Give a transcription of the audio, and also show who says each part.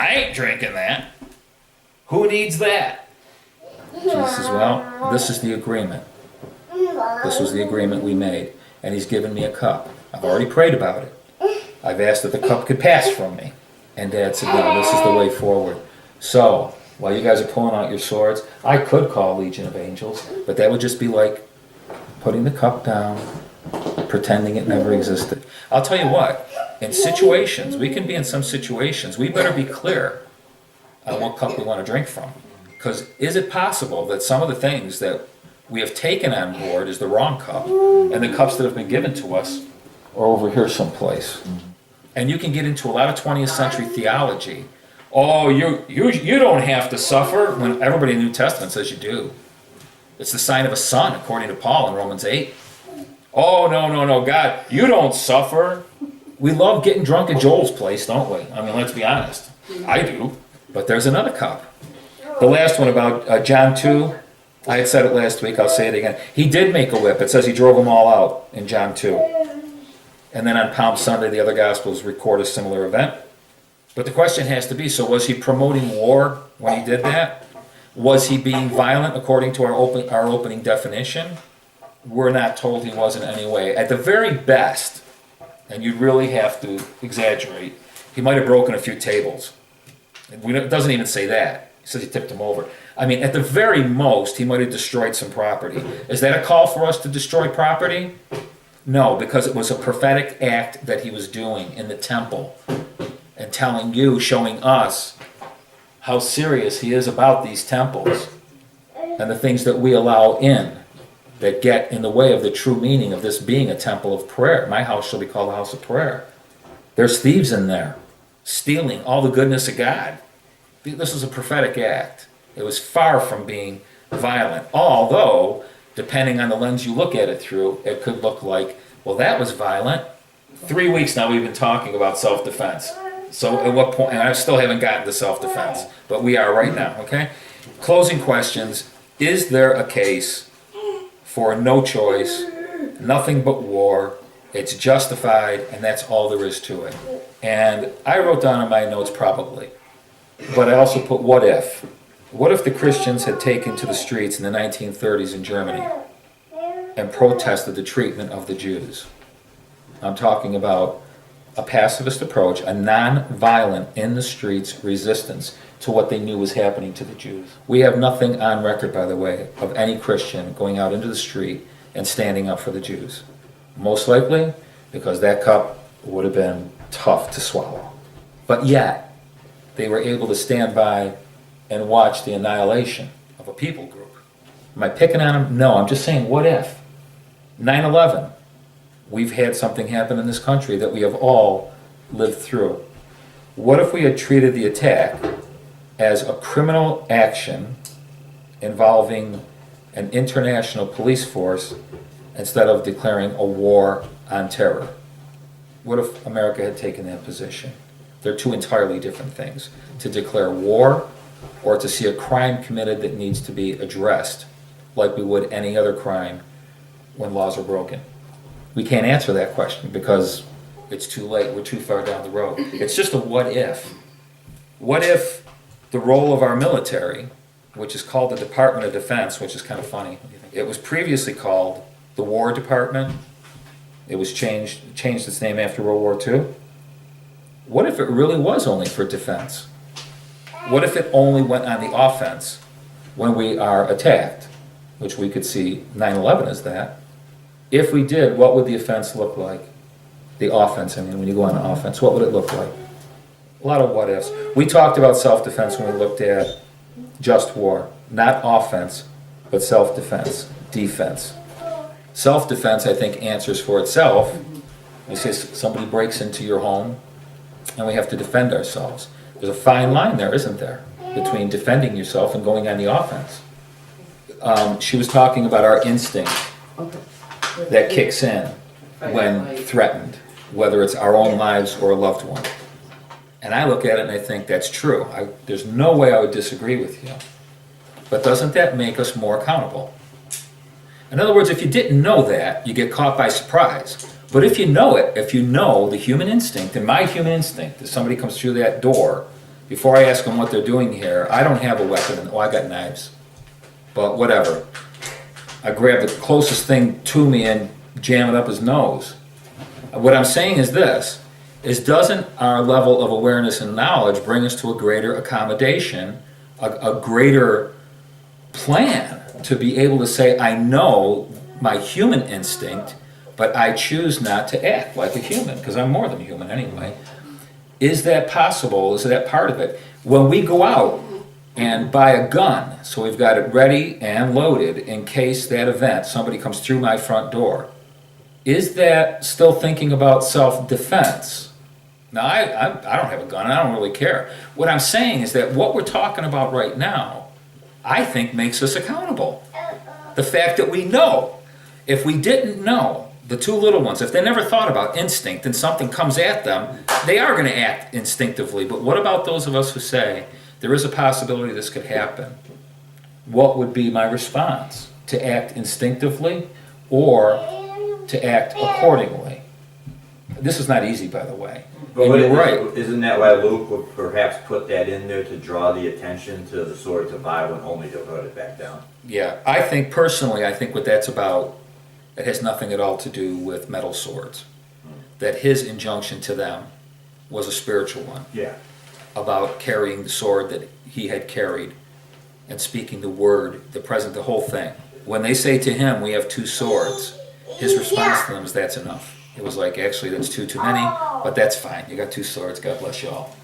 Speaker 1: I ain't drinking that. Who needs that? Jesus says, well, this is the agreement. This was the agreement we made. And he's given me a cup. I've already prayed about it. I've asked that the cup could pass from me. And Dad said, no, this is the way forward. So, while you guys are pulling out your swords, I could call Legion of Angels, but that would just be like putting the cup down, pretending it never existed. I'll tell you what, in situations, we can be in some situations, we better be clear on what cup we want to drink from. Because is it possible that some of the things that we have taken on board is the wrong cup, and the cups that have been given to us are over here someplace? And you can get into a lot of 20th century theology. Oh, you don't have to suffer, when everybody in the New Testament says you do. It's the sign of a son, according to Paul in Romans 8. Oh, no, God, you don't suffer. We love getting drunk at Joel's place, don't we? I mean, let's be honest. I do. But there's another cup. The last one about John 2, I had said it last week, I'll say it again. He did make a whip. It says he drove them all out in John 2. And then on Palm Sunday, the other Gospels record a similar event. But the question has to be, so was he promoting war when he did that? Was he being violent according to our opening definition? We're not told he was in any way. At the very best, and you really have to exaggerate, he might have broken a few tables. It doesn't even say that. He says he tipped them over. I mean, at the very most, he might have destroyed some property. Is that a call for us to destroy property? No, because it was a prophetic act that he was doing in the temple and telling you, showing us how serious he is about these temples and the things that we allow in that get in the way of the true meaning of this being a temple of prayer. My house shall be called a house of prayer. There's thieves in there stealing all the goodness of God. This was a prophetic act. It was far from being violent, although, depending on the lens you look at it through, it could look like, well, that was violent. 3 weeks now we've been talking about self-defense. So at what point, and I still haven't gotten to self-defense, but we are right now, okay? Closing questions. Is there a case for no choice, nothing but war, it's justified, and that's all there is to it? And I wrote down in my notes probably, but I also put what if. What if the Christians had taken to the streets in the 1930s in Germany and protested the treatment of the Jews? I'm talking about a pacifist approach, a non-violent, in-the-streets resistance to what they knew was happening to the Jews. We have nothing on record, by the way, of any Christian going out into the street and standing up for the Jews. Most likely because that cup would have been tough to swallow. But yet, they were able to stand by and watch the annihilation of a people group. Am I picking on them? No, I'm just saying, what if? 9/11. We've had something happen in this country that we have all lived through. What if we had treated the attack as a criminal action involving an international police force instead of declaring a war on terror? What if America had taken that position? They're two entirely different things. To declare war or to see a crime committed that needs to be addressed like we would any other crime when laws are broken. We can't answer that question because it's too late. We're too far down the road. It's just a what if. What if the role of our military, which is called the Department of Defense, which is kind of funny. It was previously called the War Department. It was changed its name after World War II. What if it really was only for defense? What if it only went on the offense when we are attacked, which we could see 9/11 as that? If we did, what would the offense look like? The offense, I mean, when you go on the offense, what would it look like? A lot of what ifs. We talked about self-defense when we looked at just war. Not offense, but self-defense, defense. Self-defense, I think, answers for itself. You say somebody breaks into your home, and we have to defend ourselves. There's a fine line there, isn't there, between defending yourself and going on the offense. She was talking about our instinct that kicks in when threatened, whether it's our own lives or a loved one. And I look at it and I think that's true. There's no way I would disagree with you. But doesn't that make us more accountable? In other words, if you didn't know that, you get caught by surprise. But if you know it, if you know the human instinct, and my human instinct, if somebody comes through that door before I ask them what they're doing here, I don't have a weapon. Oh, I got knives. But whatever. I grab the closest thing to me and jam it up his nose. What I'm saying is this, is doesn't our level of awareness and knowledge bring us to a greater accommodation, a greater plan to be able to say, I know my human instinct, but I choose not to act like a human, because I'm more than human anyway. Is that possible? Is that part of it? When we go out and buy a gun, so we've got it ready and loaded in case that event, somebody comes through my front door, is that still thinking about self-defense? Now, I don't have a gun, I don't really care. What I'm saying is that what we're talking about right now, I think makes us accountable. The fact that we know. If we didn't know, the two little ones, if they never thought about instinct and something comes at them, they are going to act instinctively. But what about those of us who say, there is a possibility this could happen? What would be my response? To act instinctively or to act accordingly? This is not easy, by the way.
Speaker 2: But
Speaker 1: And you're right.
Speaker 2: Isn't that why Luke would perhaps put that in there to draw the attention to the sword to Bible and only to put it back down?
Speaker 1: Yeah, I think personally, I think what that's about, it has nothing at all to do with metal swords. That his injunction to them was a spiritual one.
Speaker 2: Yeah.
Speaker 1: About carrying the sword that he had carried and speaking the word, the whole thing. When they say to him, we have two swords, his response to them is, that's enough. It was like, actually, that's too many, but that's fine. You got two swords, God bless you all.